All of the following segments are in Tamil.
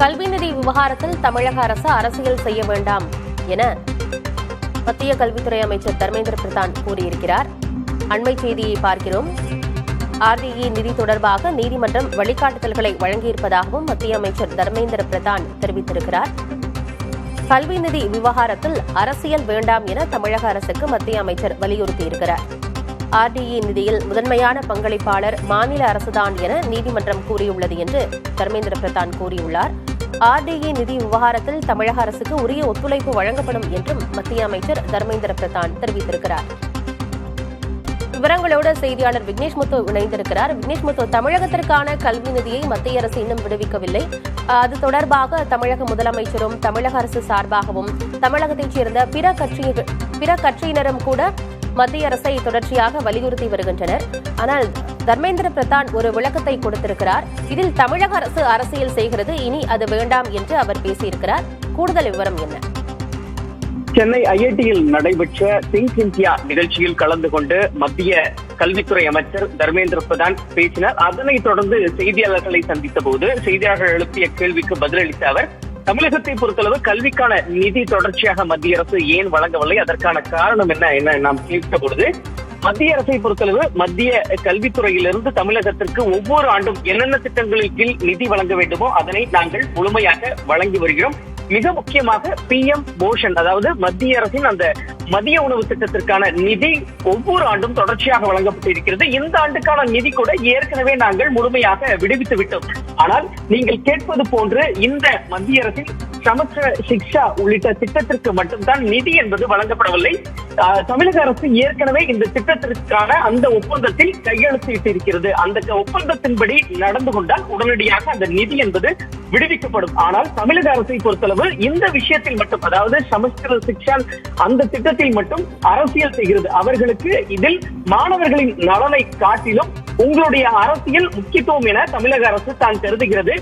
கல்வி நிதி விவகாரத்தில் தமிழக அரசு அரசியல் செய்ய வேண்டாம் என மத்திய கல்வித்துறை அமைச்சர் தர்மேந்திர பிரதான் கூறியிருக்கிறார். அண்மை செய்தியை பார்க்கிறோம். ஆர்டிஇ நிதி தொடர்பாக நீதிமன்றம் வழிகாட்டுதல்களை வழங்கியிருப்பதாகவும் மத்திய அமைச்சர் தர்மேந்திர பிரதான் தெரிவித்திருக்கிறார். கல்வி நிதி விவகாரத்தில் அரசியல் வேண்டாம் என தமிழக அரசுக்கு மத்திய அமைச்சர் வலியுறுத்தியிருக்கிறார். ஆர்டிஇ நிதியில் முதன்மையான பங்களிப்பாளர் மாநில அரசுதான் என நீதிமன்றம் கூறியுள்ளது என்று தர்மேந்திர பிரதான் கூறியுள்ளார். ஆர்டிஇ நிதி விவகாரத்தில் தமிழக அரசுக்கு உரிய ஒத்துழைப்பு வழங்கப்படும் என்றும் மத்திய அமைச்சர் தர்மேந்திர பிரதான் தெரிவித்திருக்கிறார். விவரங்களோடு செய்தியாளர் விக்னேஷ் முத்து இணைந்திருக்கிறார். விக்னேஷ் முத்து, தமிழகத்திற்கான கல்வி நிதியை மத்திய அரசு இன்னும் விடுவிக்கவில்லை. அது தொடர்பாக தமிழக முதலமைச்சரும் தமிழக அரசு சார்பாகவும் தமிழகத்தைச் சேர்ந்த பிற கட்சியினரும் கூட மத்திய அரசை தொடர்ச்சியாக வலியுறுத்தி வருகின்றனர். ஆனால் தர்மேந்திர பிரதான் ஒரு விளக்கத்தை கொடுத்திருக்கிறார். இதில் தமிழக அரசு அரசியல் செய்கிறது, இனி அது வேண்டாம் என்று அவர் பேசியிருக்கிறார். கூடுதல் விவரம் என்ன? சென்னை ஐஐடியில் நடைபெற்ற திங்க் இந்தியா நிகழ்ச்சியில் கலந்து கொண்டு மத்திய கல்வித்துறை அமைச்சர் தர்மேந்திர பிரதான் பேசினார். அதனைத் தொடர்ந்து செய்தியாளர்களை சந்தித்த போது செய்தியாளர்கள் எழுப்பிய கேள்விக்கு பதிலளித்த அவர், தமிழகத்தை பொறுத்தளவு கல்விக்கான நிதி தொடர்ச்சியாக மத்திய அரசு ஏன் வழங்கவில்லை, அதற்கான காரணம் என்ன என நாம் கேட்ட பொழுது, மத்திய அரசை பொறுத்தளவு மத்திய கல்வித்துறையிலிருந்து தமிழகத்திற்கு ஒவ்வொரு ஆண்டும் என்னென்ன திட்டங்களின் கீழ் நிதி வழங்க வேண்டுமோ அதனை நாங்கள் முழுமையாக வழங்கி வருகிறோம். மிக முக்கியமாக PM போஷன், அதாவது மத்திய அரசின் அந்த மதிய உணவு திட்டத்திற்கான நிதி ஒவ்வொரு ஆண்டும் தொடர்ச்சியாக வழங்கப்பட்டிருக்கிறது. இந்த ஆண்டுக்கான நிதி கூட ஏற்கனவே நாங்கள் முழுமையாக விடுவித்து விட்டோம். ஆனால் நீங்கள் கேட்பது போன்று இந்த மத்திய அரசின் சமஸ்கிர சிக்ஷா உள்ளிட்ட திட்டத்திற்கு மட்டும்தான் நிதி என்பது வழங்கப்படவில்லை. தமிழக அரசு ஏற்கனவே இந்த திட்டத்திற்கான அந்த ஒப்பந்தத்தில் கையெழுத்திட்டிருக்கிறது. அந்த ஒப்பந்தத்தின்படி நடந்து கொண்டால் உடனடியாக அந்த நிதி என்பது விடுவிக்கப்படும். ஆனால் தமிழக அரசை பொறுத்தளவு இந்த விஷயத்தில் மட்டும், அதாவது சமஸ்கிர சிக்ஷா அந்த திட்டத்தில் மட்டும் அரசியல் செய்கிறது. அவர்களுக்கு இதில் மாணவர்களின் நலனை காட்டிலும் உங்களுடைய அரசியல் முக்கியத்துவம் என தமிழக அரசு தான் கருதுகிறது.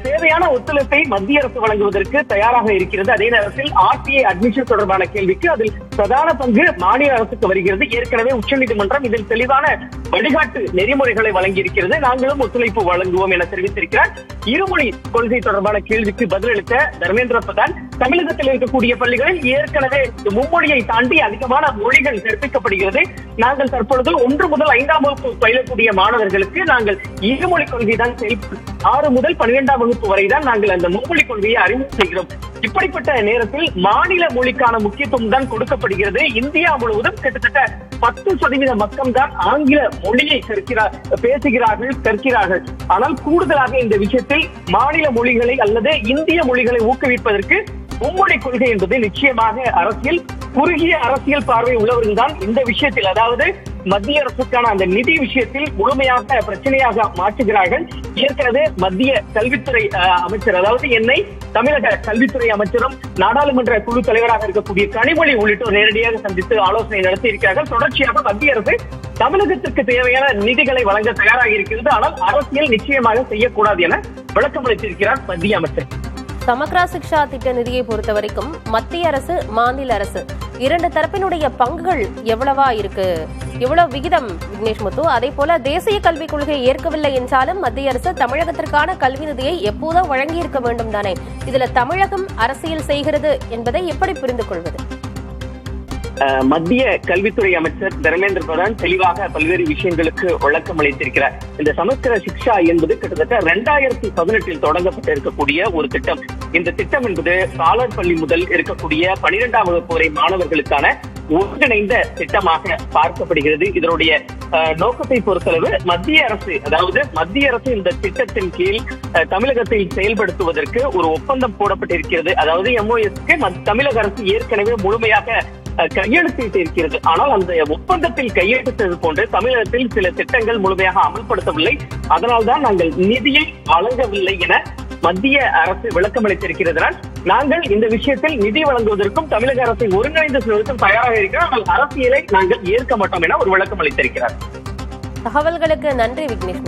தேவையான ஒத்துழைப்பை மத்திய அரசு வழங்குவதற்கு தயாராக இருக்கிறது. அதே நேரத்தில் RTI அட்மிஷன் தொடர்பான கேள்விக்கு அதில் பிரதான பங்கு மாநில அரசுக்கு வருகிறது. ஏற்கனவே உச்சநீதிமன்றம் இதில் தெளிவான வழிகாட்டு நெறிமுறைகளை வழங்கியிருக்கிறது. நாங்களும் ஒத்துழைப்பு வழங்குவோம் என தெரிவித்திருக்கிறார். இருமொழி கொள்கை தொடர்பான கேள்விக்கு பதிலளித்த தர்மேந்திர பிரதான், தமிழகத்தில் இருக்கக்கூடிய பள்ளிகளில் ஏற்கனவே மும்மொழியை தாண்டி அதிகமான மொழிகள் கற்பிக்கப்படுகிறது. நாங்கள் தற்பொழுது 1 முதல் 5ஆம் வகுப்பு பயிலக்கூடிய மாணவர்களுக்கு நாங்கள் இருமொழி கொள்கை தான் 6 முதல் 12ஆம் வகுப்பு வரைதான் நாங்கள் அந்த மும்மொழி கொள்கையை அறிமுகம் செய்கிறோம். இப்படிப்பட்ட நேரத்தில் மாநில மொழிக்கான முக்கியத்துவம் தான் கொடுக்கப்படுகிறது. இந்தியா முழுவதும் கிட்டத்தட்ட 10% மக்கள் தான் ஆங்கில மொழியை பேசுகிறார்கள், கற்கிறார்கள். ஆனால் கூடுதலாக இந்த விஷயத்தில் மாநில மொழிகளை அல்லது இந்திய மொழிகளை ஊக்குவிப்பதற்கு மும்மொழி கொள்கை என்பது நிச்சயமாக அரசியல் குறுகிய அரசியல் பார்வை உள்ளவர்கள் தான் இந்த விஷயத்தில், அதாவது மத்திய அரசுக்கான அந்த நிதி விஷயத்தில் முழுமையாக பிரச்சனையாக மாற்றுகிறார்கள். ஏற்கனவே மத்திய கல்வித்துறை அமைச்சர், அதாவது என்னை தமிழக கல்வித்துறை அமைச்சரும் நாடாளுமன்ற குழு தலைவராக இருக்கக்கூடிய கனிமொழி உள்ளிட்டோர் நேரடியாக சந்தித்து ஆலோசனை நடத்தி இருக்கிறார்கள். தொடர்ச்சியாக மத்திய அரசு தமிழகத்திற்கு தேவையான நிதிகளை வழங்க தயாராக இருக்கிறது. ஆனால் அரசியல் நிச்சயமாக செய்யக்கூடாது என விளக்கம் அளித்திருக்கிறார் மத்திய அமைச்சர். சமக்ரா சிக்ஷா திட்ட நிதியை பொறுத்தவரைக்கும் மத்திய அரசு, மாநில அரசு இரண்டு தரப்பினுடைய பங்குகள் எவ்வளவா இருக்கு, எவ்வளவு விகிதம் விக்னேஷ் முத்து? அதே போல தேசிய கல்விக் கொள்கையை ஏற்கவில்லை என்றாலும் மத்திய அரசு தமிழகத்திற்கான கல்வி நிதியை எப்போதோ வழங்கி இருக்க வேண்டும் தானே? இதுல தமிழகம் அரசியல் செய்கிறது என்பதை எப்படி புரிந்து கொள்வது? மத்திய கல்வித்துறை அமைச்சர் தர்மேந்திர பிரதான் தெளிவாக பல்வேறு விஷயங்களுக்கு விளக்கம் அளித்திருக்கிறார். இந்த சமஸ்கிர சிக்ஷா என்பது கிட்டத்தட்ட 2018 தொடங்கப்பட்டு இருக்கக்கூடிய ஒரு திட்டம். இந்த திட்டம் என்பது காலர் பள்ளி முதல் இருக்கக்கூடிய 12ஆம் வகுப்பு வரை மாணவர்களுக்கான ஒருங்கிணைந்த திட்டமாக பார்க்கப்படுகிறது. இதனுடைய நோக்கத்தை பொறுத்தளவு மத்திய அரசு, அதாவது மத்திய அரசு இந்த திட்டத்தின் கீழ் தமிழகத்தில் செயல்படுத்துவதற்கு ஒரு ஒப்பந்தம் போடப்பட்டிருக்கிறது. அதாவது MOSக்கு தமிழக அரசு ஏற்கனவே முழுமையாக கையெழுத்திட்டு இருக்கிறது. ஆனால் அந்த ஒப்பந்தத்தில் கையெழுத்தது போன்று தமிழகத்தில் சில திட்டங்கள் முழுமையாக அமல்படுத்தவில்லை. அதனால்தான் நாங்கள் நிதியை வழங்கவில்லை என மத்திய அரசு விளக்கம் அளித்திருக்கிறதுனால் நாங்கள் இந்த விஷயத்தில் நிதி வழங்குவதற்கும் தமிழக அரசை ஒருங்கிணைந்து செல்வதற்கும் தயாராக இருக்கிறோம். ஆனால் அரசியலை நாங்கள் ஏற்க மாட்டோம் என ஒரு விளக்கம் அளித்திருக்கிறார். தகவல்களுக்கு நன்றி விக்னேஷ்.